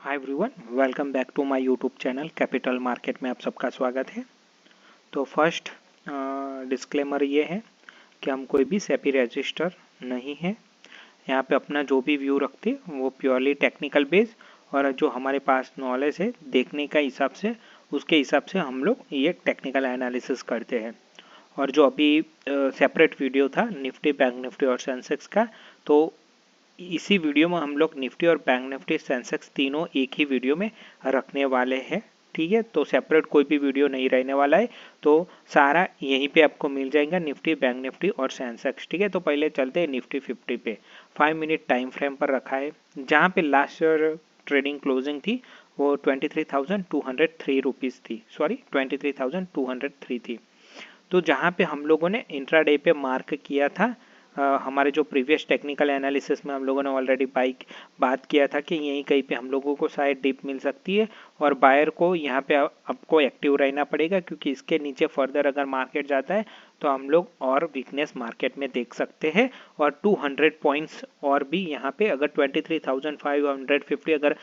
Hi everyone, welcome back to my YouTube channel capital market में आप सबका स्वागत है। तो फर्स्ट डिस्क्लेमर ये है कि हम कोई भी सेबी रजिस्टर नहीं है। यहाँ पे अपना जो भी व्यू रखते हैं वो प्योरली टेक्निकल बेस और जो हमारे पास नॉलेज है देखने का हिसाब से उसके हिसाब से हम लोग ये टेक्निकल एनालिसिस करते हैं। और जो अभी सेपरेट वीडियो था निफ्टी, बैंक निफ्टी और सेंसेक्स का, तो इसी वीडियो में हम लोग निफ्टी और बैंक निफ्टी सेंसेक्स तीनों एक ही वीडियो में रखने वाले हैं। ठीक है, तो सेपरेट कोई भी वीडियो नहीं रहने वाला है, तो सारा यहीं पे आपको मिल जाएगा, निफ्टी, बैंक निफ्टी और सेंसेक्स। ठीक है, तो पहले चलते हैं निफ्टी 50 पे। 5 मिनट टाइम फ्रेम पर रखा है, जहाँ पे लास्ट ट्रेडिंग क्लोजिंग थी वो 23,203 रुपीज़ थी, सॉरी 23,203 थी। तो जहाँ पे हम लोगों ने इंट्राडे पे मार्क किया था, हमारे जो प्रीवियस टेक्निकल एनालिसिस में हम लोगों ने ऑलरेडी बात किया था कि यहीं कहीं पे हम लोगों को शायद डिप मिल सकती है और बायर को यहाँ पे आपको एक्टिव रहना पड़ेगा, क्योंकि इसके नीचे फर्दर अगर मार्केट जाता है तो हम लोग और वीकनेस मार्केट में देख सकते हैं। और 200 पॉइंट्स और भी यहाँ पे अगर 23,550 अगर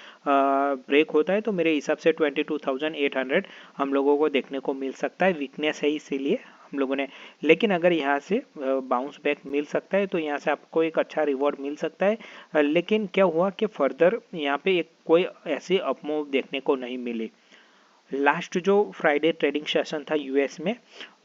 ब्रेक होता है तो मेरे हिसाब से 22,800 हम लोगों को देखने को मिल सकता है। वीकनेस है इसीलिए हम लोगों ने, लेकिन अगर यहाँ से बाउंस बैक मिल सकता है तो यहाँ से आपको एक अच्छा रिवॉर्ड मिल सकता है। लेकिन क्या हुआ कि फर्दर यहाँ पे एक कोई ऐसी अपमूव देखने को नहीं मिली। लास्ट जो फ्राइडे ट्रेडिंग सेशन था यूएस में,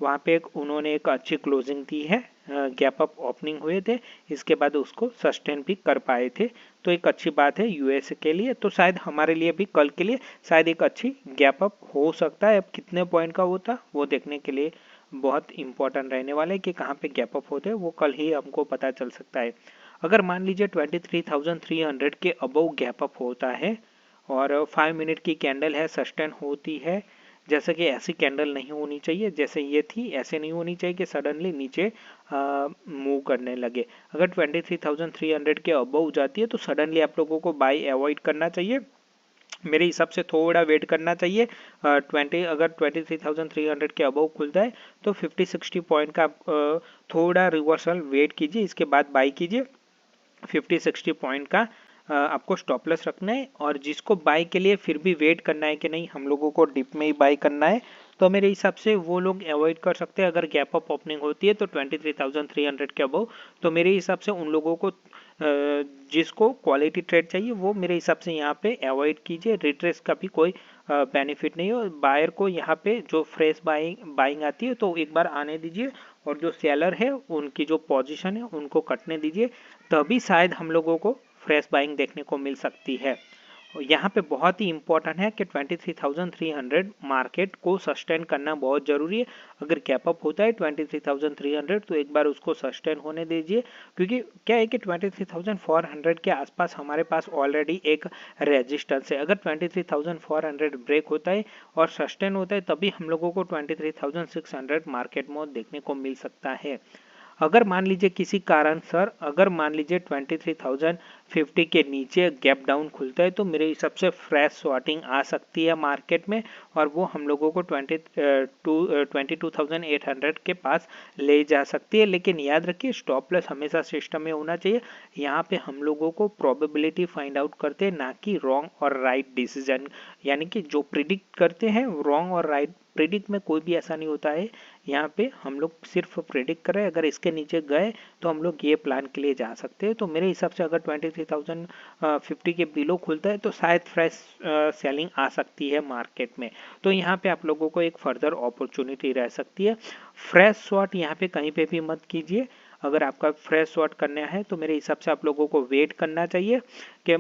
वहाँ पे उन्होंने एक अच्छी क्लोजिंग दी है, गैप अप ओपनिंग हुए थे, इसके बाद उसको सस्टेन भी कर पाए थे। तो एक अच्छी बात है यूएस के लिए, तो शायद हमारे लिए भी कल के लिए शायद एक अच्छी गैप अप हो सकता है। अब कितने पॉइंट का होता वो देखने के लिए बहुत इंपॉर्टेंट रहने वाला है कि कहाँ पे गैप अप होते हैं, वो कल ही हमको पता चल सकता है। अगर मान लीजिए 23,300 के अबव गैप अप होता है और 5 मिनट की कैंडल है, सस्टेन होती है, जैसे कि ऐसी कैंडल नहीं होनी चाहिए जैसे ये थी, ऐसे नहीं होनी चाहिए कि सडनली नीचे मूव करने लगे। अगर 23,300 के अबव जाती है तो सडनली आप लोगों को बाय अवॉइड करना चाहिए। मेरे हिसाब से थोड़ा वेट करना चाहिए। 20 अगर 23,300 के अबव खुलता है तो 50-60 पॉइंट का थोड़ा रिवर्सल वेट कीजिए, इसके बाद बाई कीजिए। 50-60 पॉइंट का आपको स्टॉप लॉस रखना है। और जिसको बाय के लिए फिर भी वेट करना है कि नहीं हम लोगों को डिप में ही बाय करना है, तो मेरे हिसाब से वो लोग अवॉइड कर सकते हैं। अगर गैप अप ओपनिंग होती है तो 23,300 के अबव, तो मेरे हिसाब से उन लोगों को जिसको क्वालिटी ट्रेड चाहिए वो मेरे हिसाब से यहाँ पे अवॉइड कीजिए। रिट्रेस का भी कोई बेनिफिट नहीं है। बायर को यहाँ पे जो फ्रेश बाइंग आती है तो एक बार आने दीजिए, और जो सेलर है उनकी जो पोजीशन है उनको कटने दीजिए, तभी शायद हम लोगों को फ्रेश बाइंग देखने को मिल सकती है। यहाँ पे बहुत ही इंपॉर्टेंट है कि 23,300 मार्केट को सस्टेन करना बहुत ज़रूरी है। अगर कैप अप होता है 23,300 तो एक बार उसको सस्टेन होने दीजिए, क्योंकि क्या है कि 23,400 के आसपास हमारे पास ऑलरेडी एक रेजिस्टेंस है। अगर 23,400 ब्रेक होता है और सस्टेन होता है तभी हम लोगों को 23,600 मार्केट में देखने को मिल सकता है। अगर मान लीजिए किसी कारण सर, अगर मान लीजिए 23,050 के नीचे गैप डाउन खुलता है तो मेरे हिसाब से फ्रेश शॉर्टिंग आ सकती है मार्केट में, और वो हम लोगों को 22,800 के पास ले जा सकती है। लेकिन याद रखिए स्टॉप लॉस हमेशा सिस्टम में होना चाहिए। यहाँ पे हम लोगों को प्रोबेबिलिटी फाइंड आउट करते हैं, ना कि रॉन्ग और राइट डिसीजन। यानी कि जो प्रिडिक्ट करते हैं रॉन्ग और राइट, प्रिडिक्ट में कोई भी ऐसा नहीं होता है। यहाँ पे हम लोग सिर्फ प्रेडिक्ट कर रहे हैं, अगर इसके नीचे गए तो हम लोग ये प्लान के लिए जा सकते हैं। तो मेरे हिसाब से अगर 23,050 के बिलो खुलता है तो शायद फ्रेश सेलिंग आ सकती है मार्केट में। तो यहाँ पे आप लोगों को एक फर्दर अपॉर्चुनिटी रह सकती है। फ्रेश शॉट यहाँ पे कहीं पे भी मत कीजिए। अगर आपका फ्रेश शॉट करना है तो मेरे हिसाब से आप लोगों को वेट करना चाहिए कि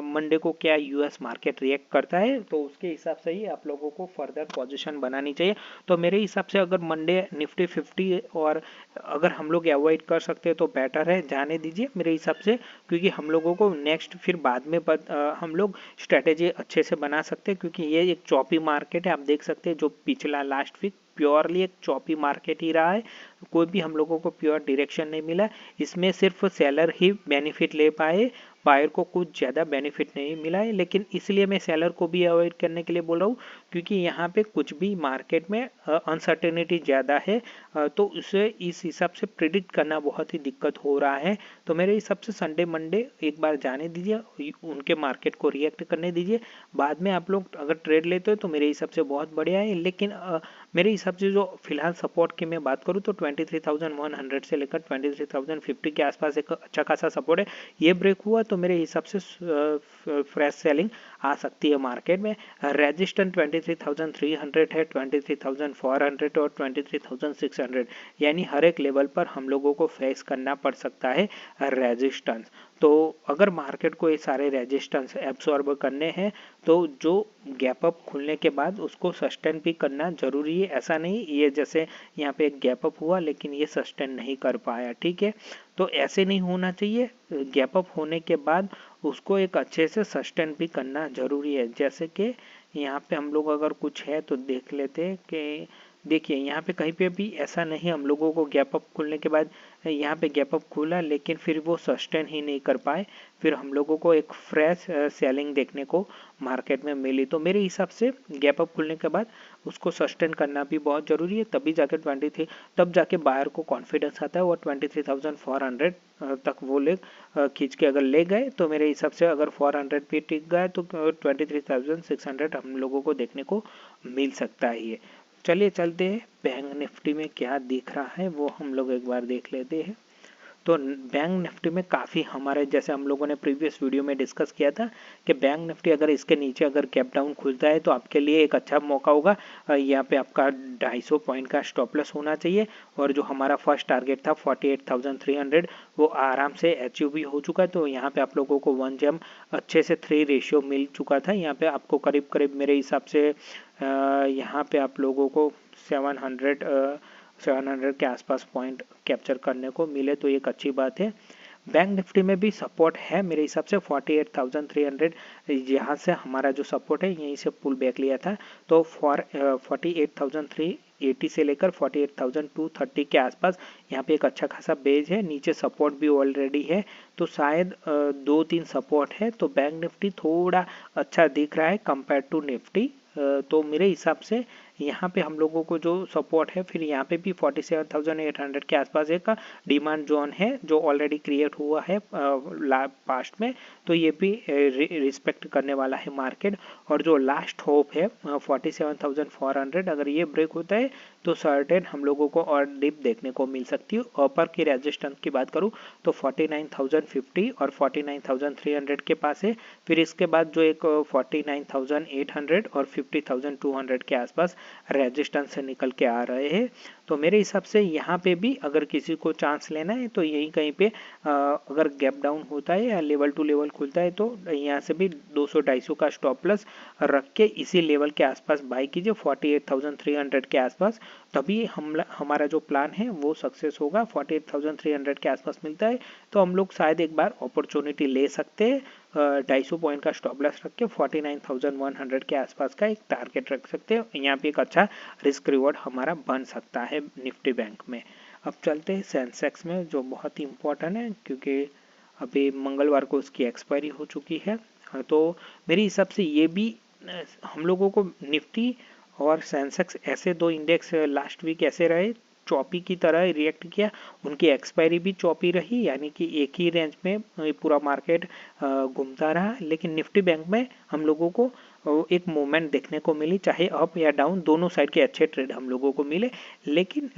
मंडे को क्या यूएस मार्केट रिएक्ट करता है, तो उसके हिसाब से ही आप लोगों को फर्दर पोजीशन बनानी चाहिए। तो मेरे हिसाब से अगर मंडे निफ्टी 50 और अगर हम लोग अवॉइड कर सकते हैं तो बेटर है, जाने दीजिए मेरे हिसाब से, क्योंकि हम लोगों को नेक्स्ट फिर बाद में हम लोग स्ट्रेटेजी अच्छे से बना सकते हैं, क्योंकि ये एक चॉपी मार्केट है। आप देख सकते हैं जो पिछला लास्ट वीक प्योरली एक चॉपी मार्केट ही रहा है, कोई भी हम लोगों को प्योर डायरेक्शन नहीं मिला। इसमें सिर्फ सेलर ही बेनिफिट ले पाए, बायर को कुछ ज़्यादा बेनिफिट नहीं मिला है। लेकिन इसलिए मैं सेलर को भी अवॉइड करने के लिए बोल रहा हूँ, क्योंकि यहाँ पे कुछ भी मार्केट में अनसर्टेनिटी ज़्यादा है, तो उसे इस हिसाब से प्रिडिक्ट करना बहुत ही दिक्कत हो रहा है। तो मेरे हिसाब से संडे मंडे एक बार जाने दीजिए, उनके मार्केट को रिएक्ट करने दीजिए, बाद में आप लोग अगर ट्रेड लेते हो तो मेरे हिसाब से बहुत बढ़िया है। लेकिन मेरे हिसाब से जो फिलहाल सपोर्ट की मैं बात करूँ तो 23,100 से लेकर 23,050 के आसपास एक अच्छा खासा सपोर्ट है। ये ब्रेक हुआ तो मेरे हिसाब से फ्रेश सेलिंग आ सकती है मार्केट में। रेजिस्टेंस 23,300 है, 23,400 और 23,600, यानी हर एक लेवल पर हम लोगों को फेस करना पड़ सकता है रेजिस्टेंस। तो अगर मार्केट को ये सारे रेजिस्टेंस एब्सॉर्ब करने हैं तो जो गैप अप खुलने के बाद उसको सस्टेन भी करना जरूरी है। ऐसा नहीं ये जैसे यहाँ पे एक गैप अप हुआ लेकिन ये सस्टेन नहीं कर पाया, ठीक है, तो ऐसे नहीं होना चाहिए। गैप अप होने के बाद उसको एक अच्छे से सस्टेन भी करना जरूरी है। जैसे कि यहाँ पे हम लोग अगर कुछ है तो देख लेते हैं कि देखिए यहाँ पे कहीं पे भी ऐसा नहीं, हम लोगों को गैप अप खुलने के बाद यहाँ पे गैप अप खुला लेकिन फिर वो सस्टेन ही नहीं कर पाए, फिर हम लोगों को एक फ्रेश सेलिंग देखने को मार्केट में मिली। तो मेरे हिसाब से गैप अप खुलने के बाद उसको सस्टेन करना भी बहुत ज़रूरी है, तभी जाके 23 तब जाके बायर को कॉन्फिडेंस आता है। और 23,400 तक वो ले खींच के अगर ले गए तो मेरे हिसाब से अगर 400 भी टिक गए तो 23,600 हम लोगों को देखने को मिल सकता है। ये चलिए चलते हैं बैंक निफ्टी में क्या दिख रहा है वो हम लोग एक बार देख लेते हैं। तो बैंक निफ्टी में काफ़ी हमारे जैसे हम लोगों ने प्रीवियस वीडियो में डिस्कस किया था कि बैंक निफ्टी अगर इसके नीचे अगर कैप डाउन खुलता है तो आपके लिए एक अच्छा मौका होगा। यहाँ पे आपका 250 पॉइंट का स्टॉप लॉस होना चाहिए, और जो हमारा फर्स्ट टारगेट था 48,300 वो आराम से अचीव भी हो चुका है। तो यहाँ पे आप लोगों को 1 जम अच्छे से 3 रेशियो मिल चुका था। यहाँ पे आपको करीब करीब मेरे हिसाब से यहाँ पे आप लोगों को 700 के आसपास पॉइंट कैप्चर करने को मिले, तो एक अच्छी बात है। बैंक निफ्टी में भी सपोर्ट है मेरे हिसाब से 48,300, यहाँ से हमारा जो सपोर्ट है यहीं से पुल बैक लिया था, तो 48,380 से लेकर 48,230 के आसपास यहाँ पे एक अच्छा खासा बेस है। नीचे सपोर्ट भी ऑलरेडी है, तो शायद 2-3 सपोर्ट है। तो बैंक निफ्टी थोड़ा अच्छा दिख रहा है कंपेयर टू निफ्टी। तो मेरे हिसाब से यहाँ पे हम लोगों को जो सपोर्ट है, फिर यहाँ पे भी 47,800 के आसपास एक डिमांड जोन है जो ऑलरेडी क्रिएट हुआ है पास्ट में, तो ये भी रिस्पेक्ट करने वाला है मार्केट। और जो लास्ट होप है 47,400, अगर ये ब्रेक होता है तो सर्टेन हम लोगों को और डिप देखने को मिल सकती है। ऊपर की रेजिस्टेंस की बात करूँ तो 49,050 और 49,300 के पास है। फिर इसके बाद जो एक 49,800 और 50,200 के आसपास रेजिस्टेंस से निकल के आ रहे हैं। तो मेरे हिसाब से यहाँ पे भी अगर किसी को चांस लेना है तो यही कहीं पे अगर गैप डाउन होता है या लेवल टू लेवल खुलता है तो यहाँ से भी 200-250 का स्टॉप लॉस रख के इसी लेवल के आसपास बाई कीजिए 48,300 के आसपास, तभी हमारा जो प्लान है वो सक्सेस होगा। 48,300 के आसपास मिलता है तो हम लोग शायद एक बार अपॉर्चुनिटी ले सकते हैं। 250 पॉइंट का स्टॉप लॉस रख के 49,100 के आसपास का एक टारगेट रख सकते हैं। यहाँ पे एक अच्छा रिस्क रिवॉर्ड हमारा बन सकता है निफ्टी बैंक में। अब चलते हैं सेंसेक्स में, जो बहुत ही इम्पोर्टेंट है क्योंकि अभी मंगलवार को उसकी एक्सपायरी हो चुकी है। तो मेरे हिसाब से ये भी हम लोगों को निफ्टी और सेंसेक्स ऐसे दो इंडेक्स लास्ट वीक ऐसे रहे, चॉपी की तरह रिएक्ट किया, उनकी एक्सपायरी भी चॉपी रही, यानी कि एक ही रेंज में पूरा मार्केट घूमता रहा। लेकिन निफ्टी बैंक में हम लोगों को एक मूवमेंट देखने को मिली, चाहे अप या डाउन दोनों साइड के अच्छे ट्रेड हम लोगों को मिले, लेकिन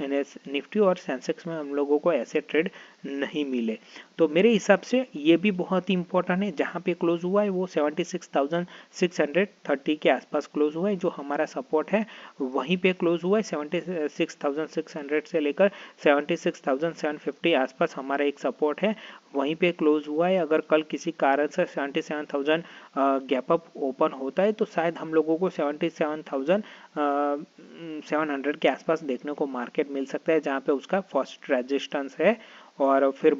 निफ्टी और सेंसेक्स में हम लोगों को ऐसे ट्रेड नहीं मिले। तो मेरे हिसाब से ये भी बहुत ही इंपॉर्टेंट है। जहाँ पे क्लोज हुआ है वो 76,630 के आसपास क्लोज हुआ है, जो हमारा सपोर्ट है वहीं पे क्लोज हुआ है। 76,600 से लेकर 76,750 आसपास हमारा एक सपोर्ट है, वहीं पे क्लोज हुआ है। अगर कल किसी कारण से 77,000 गैप अप ओपन होता है तो शायद हम लोगों को 77,700 के आसपास देखने को मार्केट मिल सकता है, जहाँ पे उसका फर्स्ट रेजिस्टेंस है। और फिर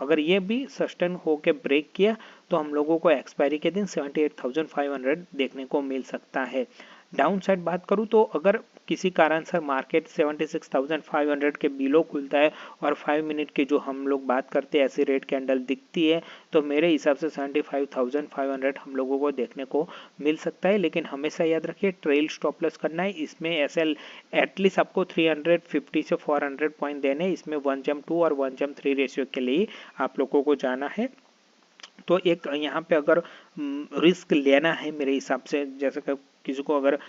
अगर ये भी सस्टेन होके ब्रेक किया तो हम लोगों को एक्सपायरी के दिन 78,500 देखने को मिल सकता है। डाउन साइड बात करूँ तो अगर किसी कारण से मार्केट 76,500 के बिलो खुलता है और 5 मिनट की जो हम लोग बात करते हैं ऐसी रेड कैंडल दिखती है, तो मेरे हिसाब से 75,500 हम लोगों को देखने को मिल सकता है। लेकिन हमेशा याद रखिए ट्रेल स्टॉप लॉस करना है। इसमें ऐसे एटलीस्ट आपको 350 से 400 पॉइंट देने, इसमें 1:2 और 1:3 रेशियो के लिए आप लोगों को जाना है। तो एक यहाँ पे अगर रिस्क लेना है मेरे हिसाब से, जैसे कि किसी को अगर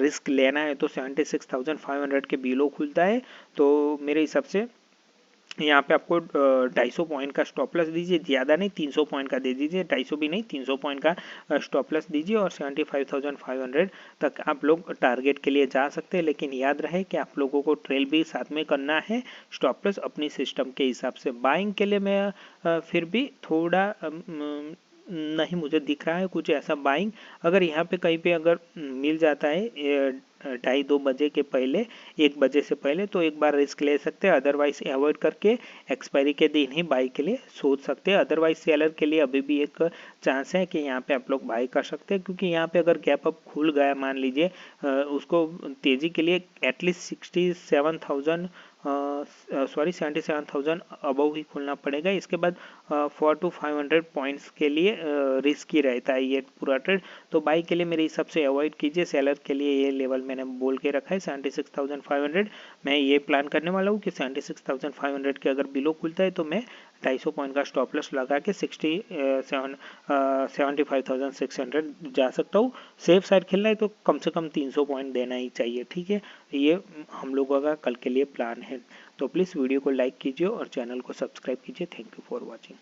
रिस्क लेना है तो 76,500 के बिलो खुलता है, तो मेरे हिसाब से यहाँ पे आपको 250 पॉइंट का स्टॉप लॉस दीजिए, ज़्यादा नहीं 300 पॉइंट का दे दीजिए, 250 भी नहीं 300 पॉइंट का स्टॉप लॉस दीजिए और 75,500 तक आप लोग टारगेट के लिए जा सकते हैं। लेकिन याद रहे कि आप लोगों को ट्रेल भी साथ में करना है, स्टॉप लॉस अपनी सिस्टम के हिसाब से। बाइंग के लिए मैं फिर भी थोड़ा नहीं मुझे दिख रहा है कुछ ऐसा बाइंग। अगर यहाँ पे कहीं पे अगर मिल जाता है 2:30 बजे के पहले, 1 बजे से पहले, तो एक बार रिस्क ले सकते हैं। अदरवाइज अवॉइड करके एक्सपायरी के दिन ही बाई के लिए सोच सकते हैं। अदरवाइज सेलर के लिए अभी भी एक चांस है कि यहाँ पे आप लोग बाई कर सकते हैं, क्योंकि यहाँ पे अगर गैप अप खुल गया मान लीजिए, उसको तेजी के लिए एटलीस्ट 77,000 अबव ही खुलना पड़ेगा। इसके बाद 400 to 500 पॉइंट्स के लिए रिस्क ही रहता है ये पूरा ट्रेड। तो बाई के लिए मेरे हिसाब से अवॉइड कीजिए। सेलर के लिए ये लेवल मैंने बोल के रखा है 76,500। मैं ये प्लान करने वाला हूँ कि 76,500 के अगर बिलो खुलता है तो मैं 250 पॉइंट का स्टॉप लॉस लगा के 75,600 जा सकता हूँ। सेफ साइड खेलना है तो कम से कम 300 पॉइंट देना ही चाहिए, ठीक है। ये हम लोगों का कल के लिए प्लान है। तो प्लीज़ वीडियो को लाइक कीजिए और चैनल को सब्सक्राइब कीजिए। Thank you for watching.